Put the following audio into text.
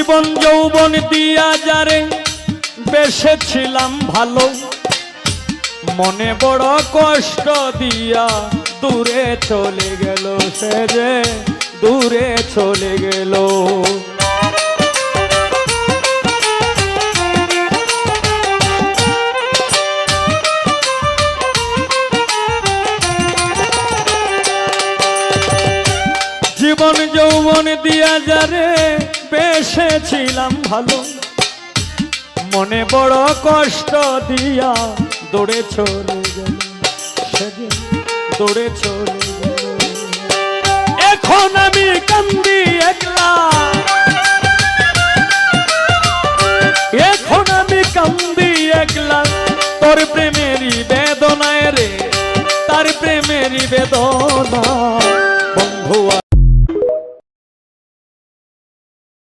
জীবন যৌবন দিয়া যারে বেসেছিলাম ভালো, মনে বড় কষ্ট দিয়া দূরে চলে গেল, সে যে দূরে চলে গেল। জীবন যৌবন দিয়া যারে বেসেছিলাম ভালো, মনে বড় কষ্ট দিয়া দৌড়ে চলে গেল, সেদিন দৌড়ে চলে গেল। এখন আমি